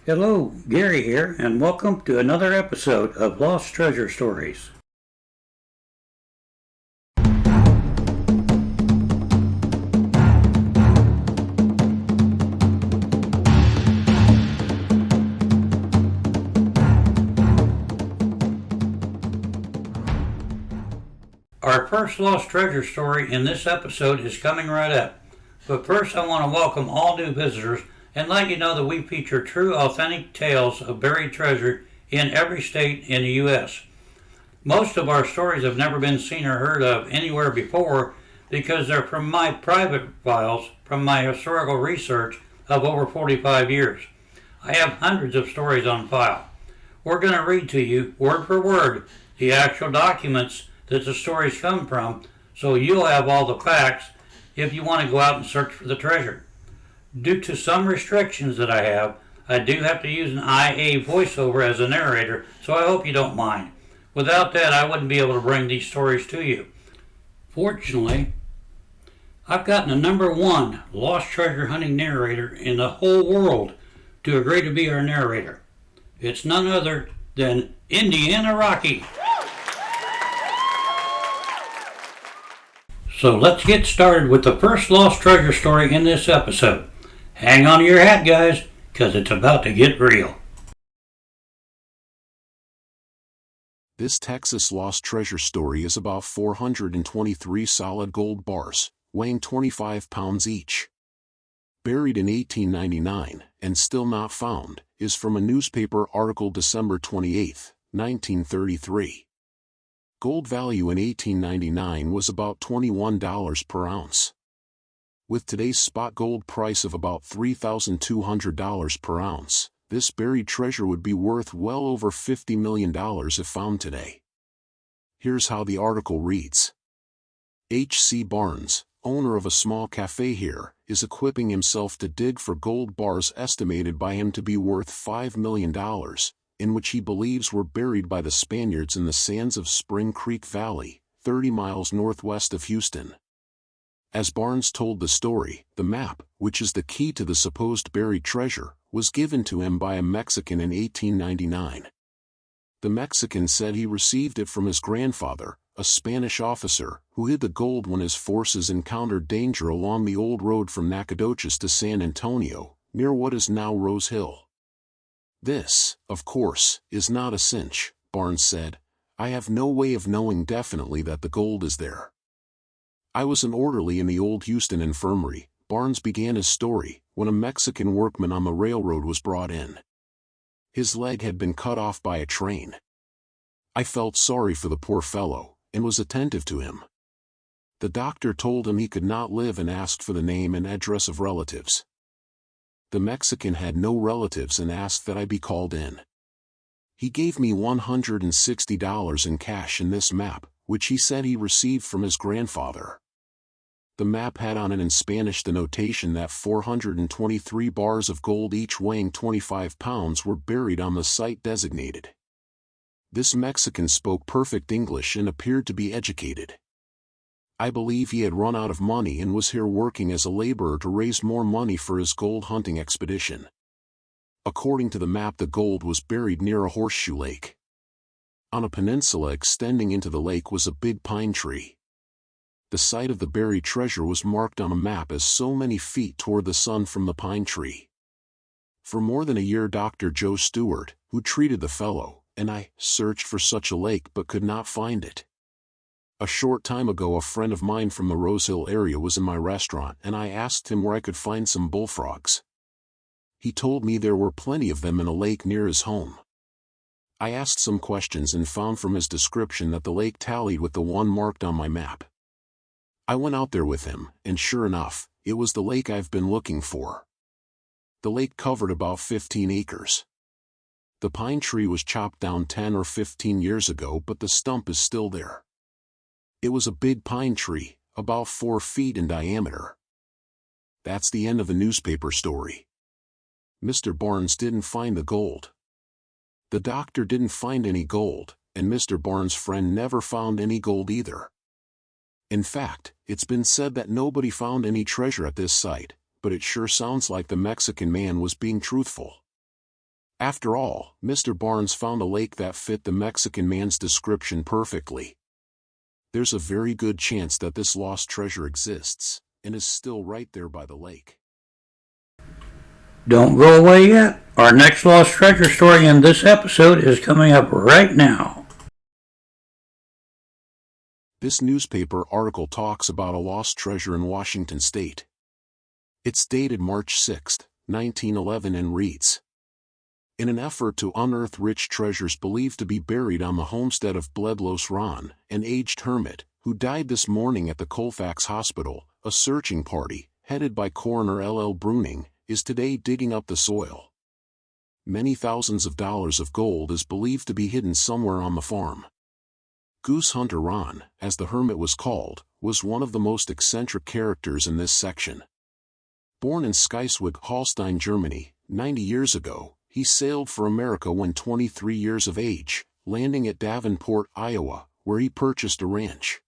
Hello, Gary here, and welcome to another episode of Lost Treasure Stories. Our first Lost Treasure story in this episode is coming right up. But first, I want to welcome all new visitors and let you know that we feature true, authentic tales of buried treasure in every state in the U.S. Most of our stories have never been seen or heard of anywhere before because they're from my private files from my historical research of over 45 years. I have hundreds of stories on file. We're going to read to you, word for word, the actual documents that the stories come from, so you'll have all the facts if you want to go out and search for the treasure. Due to some restrictions that I do have to use an IA voiceover as a narrator, so I hope you don't mind. Without that, I wouldn't be able to bring these stories to you. Fortunately, I've gotten a #1 lost treasure hunting narrator in the whole world to agree to be our narrator. It's none other than Indiana Rocky. So let's get started with the first lost treasure story in this episode. Hang on to your hat, guys, because it's about to get real. This Texas lost treasure story is about 423 solid gold bars, weighing 25 pounds each. Buried in 1899, and still not found, is from a newspaper article December 28, 1933. Gold value in 1899 was about $21 per ounce. With today's spot gold price of about $3,200 per ounce, this buried treasure would be worth well over $50 million if found today. Here's how the article reads. H.C. Barnes, owner of a small cafe here, is equipping himself to dig for gold bars estimated by him to be worth $5 million, in which he believes were buried by the Spaniards in the sands of Spring Creek Valley, 30 miles northwest of Houston. As Barnes told the story, the map, which is the key to the supposed buried treasure, was given to him by a Mexican in 1899. The Mexican said he received it from his grandfather, a Spanish officer, who hid the gold when his forces encountered danger along the old road from Nacogdoches to San Antonio, near what is now Rose Hill. This, of course, is not a cinch, Barnes said. I have no way of knowing definitely that the gold is there. I was an orderly in the old Houston infirmary, Barnes began his story, when a Mexican workman on the railroad was brought in. His leg had been cut off by a train. I felt sorry for the poor fellow, and was attentive to him. The doctor told him he could not live and asked for the name and address of relatives. The Mexican had no relatives and asked that I be called in. He gave me $160 in cash and this map, which he said he received from his grandfather. The map had on it in Spanish the notation that 423 bars of gold each weighing 25 pounds were buried on the site designated. This Mexican spoke perfect English and appeared to be educated. I believe he had run out of money and was here working as a laborer to raise more money for his gold hunting expedition. According to the map, the gold was buried near a horseshoe lake. On a peninsula extending into the lake was a big pine tree. The site of the buried treasure was marked on a map as so many feet toward the sun from the pine tree. For more than a year, Dr. Joe Stewart, who treated the fellow, and I searched for such a lake but could not find it. A short time ago, a friend of mine from the Rose Hill area was in my restaurant and I asked him where I could find some bullfrogs. He told me there were plenty of them in a lake near his home. I asked some questions and found from his description that the lake tallied with the one marked on my map. I went out there with him, and sure enough, it was the lake I've been looking for. The lake covered about 15 acres. The pine tree was chopped down 10 or 15 years ago, but the stump is still there. It was a big pine tree, about 4 feet in diameter. That's the end of the newspaper story. Mr. Barnes didn't find the gold. The doctor didn't find any gold, and Mr. Barnes' friend never found any gold either. In fact, it's been said that nobody found any treasure at this site, but it sure sounds like the Mexican man was being truthful. After all, Mr. Barnes found a lake that fit the Mexican man's description perfectly. There's a very good chance that this lost treasure exists, and is still right there by the lake. Don't go away yet. Our next lost treasure story in this episode is coming up right now. This newspaper article talks about a lost treasure in Washington state. It's dated March 6, 1911 and reads, "In an effort to unearth rich treasures believed to be buried on the homestead of Bledlos Ron, an aged hermit, who died this morning at the Colfax Hospital, a searching party, headed by Coroner L.L. Bruning, is today digging up the soil. Many thousands of dollars of gold is believed to be hidden somewhere on the farm." Goose Hunter Ron, as the hermit was called, was one of the most eccentric characters in this section. Born in Scheiswig, Holstein, Germany, 90 years ago, he sailed for America when 23 years of age, landing at Davenport, Iowa, where he purchased a ranch.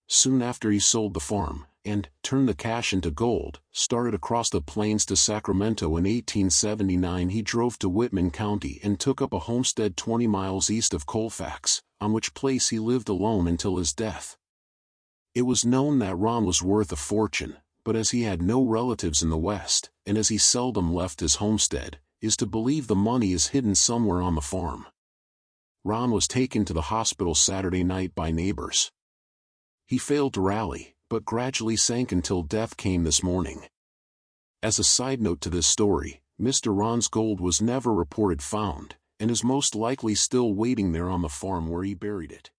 Soon after he sold the farm, and turned the cash into gold, started across the plains to Sacramento in 1879. He drove to Whitman County and took up a homestead 20 miles east of Colfax, on which place he lived alone until his death. It was known that Ron was worth a fortune, but as he had no relatives in the West, and as he seldom left his homestead, is to believe the money is hidden somewhere on the farm. Ron was taken to the hospital Saturday night by neighbors. He failed to rally, but gradually sank until death came this morning. As a side note to this story, Mr. Ron's gold was never reported found, and is most likely still waiting there on the farm where he buried it.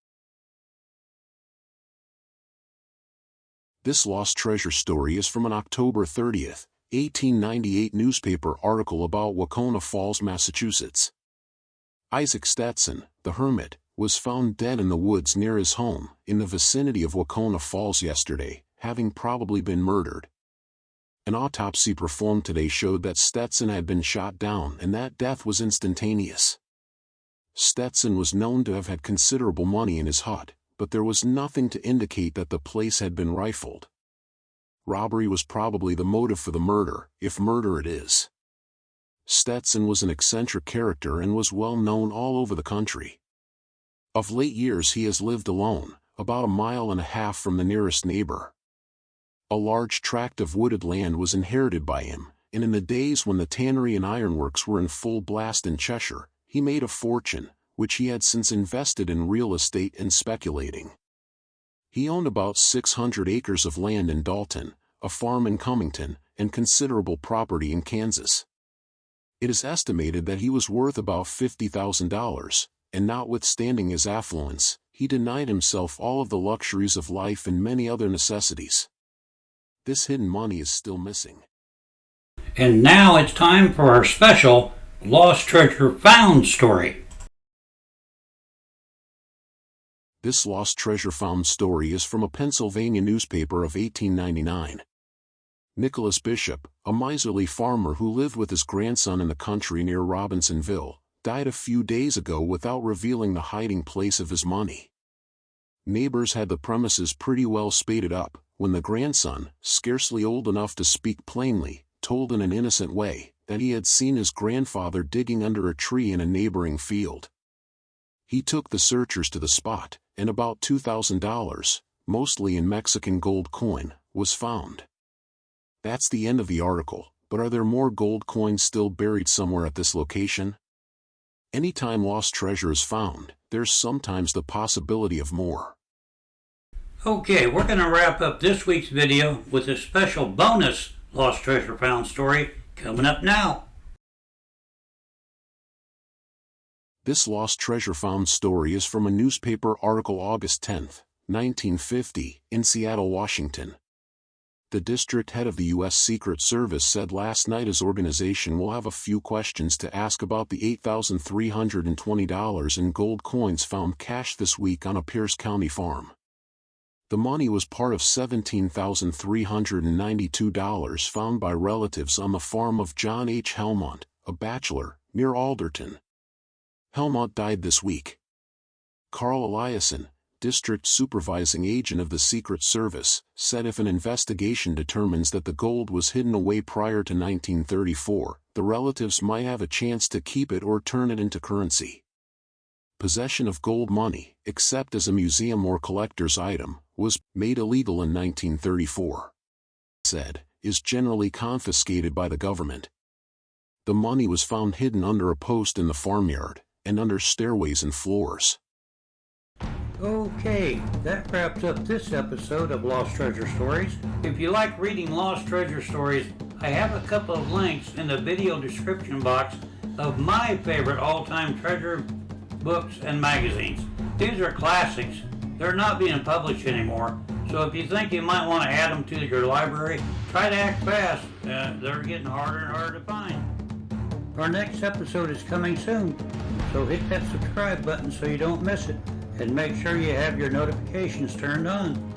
This lost treasure story is from an October 30, 1898 newspaper article about Wacona Falls, Massachusetts. Isaac Stetson, the hermit, was found dead in the woods near his home, in the vicinity of Wacona Falls yesterday, having probably been murdered. An autopsy performed today showed that Stetson had been shot down and that death was instantaneous. Stetson was known to have had considerable money in his hut, but there was nothing to indicate that the place had been rifled. Robbery was probably the motive for the murder, if murder it is. Stetson was an eccentric character and was well known all over the country. Of late years he has lived alone, about 1.5 miles from the nearest neighbor. A large tract of wooded land was inherited by him, and in the days when the tannery and ironworks were in full blast in Cheshire, he made a fortune, which he had since invested in real estate and speculating. He owned about 600 acres of land in Dalton, a farm in Cummington, and considerable property in Kansas. It is estimated that he was worth about $50,000, and notwithstanding his affluence, he denied himself all of the luxuries of life and many other necessities. This hidden money is still missing. And now it's time for our special Lost Treasure Found story. This lost treasure found story is from a Pennsylvania newspaper of 1899. Nicholas Bishop, a miserly farmer who lived with his grandson in the country near Robinsonville, died a few days ago without revealing the hiding place of his money. Neighbors had the premises pretty well spaded up, when the grandson, scarcely old enough to speak plainly, told in an innocent way that he had seen his grandfather digging under a tree in a neighboring field. He took the searchers to the spot, and about $2,000, mostly in Mexican gold coin, was found. That's the end of the article, but are there more gold coins still buried somewhere at this location? Anytime lost treasure is found, there's sometimes the possibility of more. Okay, we're going to wrap up this week's video with a special bonus Lost Treasure Found story coming up now. This lost treasure found story is from a newspaper article August 10, 1950, in Seattle, Washington. The district head of the U.S. Secret Service said last night his organization will have a few questions to ask about the $8,320 in gold coins found cached this week on a Pierce County farm. The money was part of $17,392 found by relatives on the farm of John H. Helmont, a bachelor, near Alderton. Helmont died this week. Carl Eliason, district supervising agent of the Secret Service, said if an investigation determines that the gold was hidden away prior to 1934, the relatives might have a chance to keep it or turn it into currency. Possession of gold money, except as a museum or collector's item, was made illegal in 1934. Said, is generally confiscated by the government. The money was found hidden under a post in the farmyard, and under stairways and floors. Okay, that wraps up this episode of Lost Treasure Stories. If you like reading Lost Treasure Stories, I have a couple of links in the video description box of my favorite all-time treasure books and magazines. These are classics. They're not being published anymore, so if you think you might want to add them to your library, try to act fast. They're getting harder and harder to find. Our next episode is coming soon, so hit that subscribe button so you don't miss it, and make sure you have your notifications turned on.